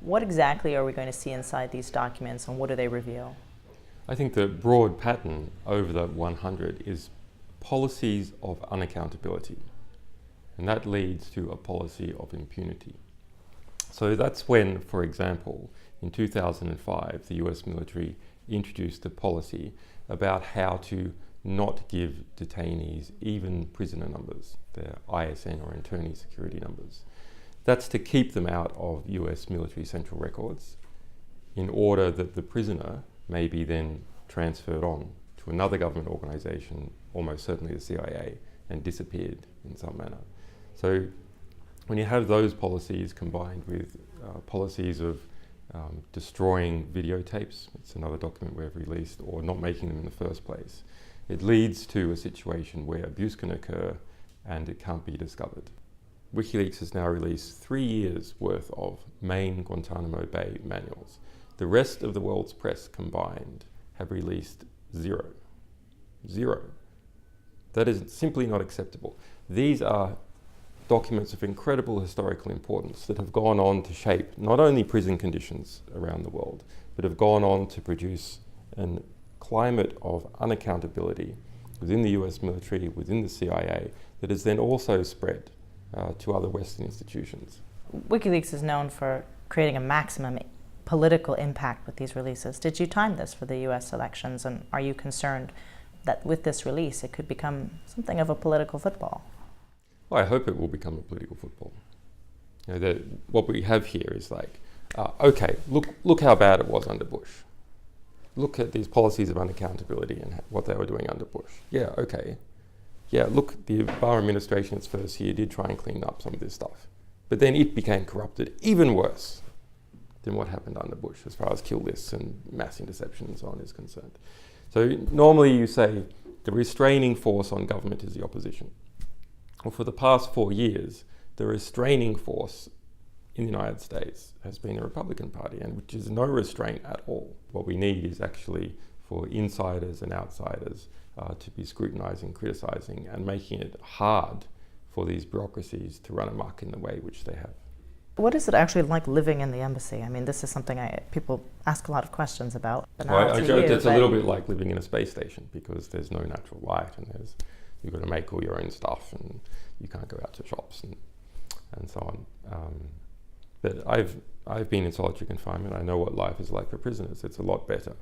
What exactly are we going to see inside these documents, and what do they reveal? I think the broad pattern over the 100 is policies of unaccountability, and that leads to a policy of impunity. So that's when, for example, in 2005, the US military introduced a policy about how to not give detainees even prisoner numbers, their ISN or internal security numbers. That's to keep them out of US military central records in order that the prisoner may be then transferred on to another government organisation, almost certainly the CIA, and disappeared in some manner. So when you have those policies combined with policies of destroying videotapes, it's another document we've released, or not making them in the first place, it leads to a situation where abuse can occur and it can't be discovered. WikiLeaks has now released 3 years worth of main Guantanamo Bay manuals. The rest of the world's press combined have released zero. Zero. That is simply not acceptable. These are documents of incredible historical importance that have gone on to shape not only prison conditions around the world, but have gone on to produce a climate of unaccountability within the US military, within the CIA, that has then also spread to other Western institutions. WikiLeaks is known for creating a maximum political impact with these releases. Did you time this for the US elections, and are you concerned that with this release it could become something of a political football? Well, I hope it will become a political football. You know, what we have here is like, okay, look how bad it was under Bush. Look at these policies of unaccountability and what they were doing under Bush. Yeah, okay. Yeah, look, the Obama administration its first year did try and clean up some of this stuff. But then it became corrupted even worse than what happened under Bush as far as kill lists and mass interception and so on is concerned. So normally you say the restraining force on government is the opposition. Well, for the past 4 years, the restraining force in the United States has been the Republican Party, and which is no restraint at all. What we need is actually for insiders and outsiders to be scrutinising, criticising, and making it hard for these bureaucracies to run amok in the way which they have. What is it actually like living in the embassy? I mean, this is something people ask a lot of questions about. Well, I joke it's a little bit like living in a space station, because there's no natural light, and you've got to make all your own stuff, and you can't go out to shops and so on. But I've been in solitary confinement. I know what life is like for prisoners. It's a lot better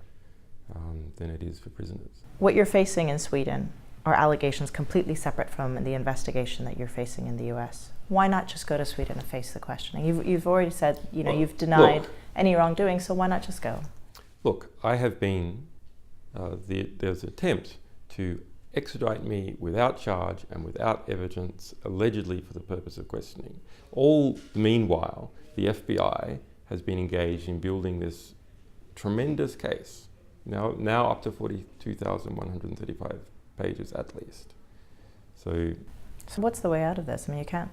than it is for prisoners. What you're facing in Sweden are allegations completely separate from the investigation that you're facing in the US. Why not just go to Sweden and face the questioning? You've already said, you've denied any wrongdoing, so why not just go? Look, I have been, there's an attempt to extradite me without charge and without evidence, allegedly for the purpose of questioning. All the meanwhile, the FBI has been engaged in building this tremendous case, now up to 42,135 pages at least. So what's the way out of this? I mean, you can't,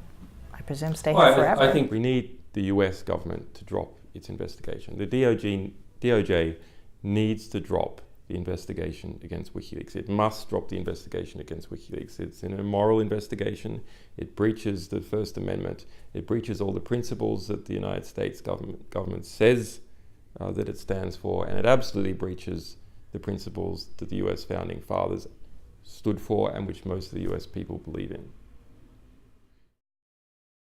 I presume, stay here forever. I think we need the US government to drop its investigation. The DOJ needs to drop the investigation against WikiLeaks. It must drop the investigation against WikiLeaks. It's an immoral investigation. It breaches the First Amendment. It breaches all the principles that the United States government says that it stands for, and it absolutely breaches the principles that the US founding fathers stood for and which most of the US people believe in.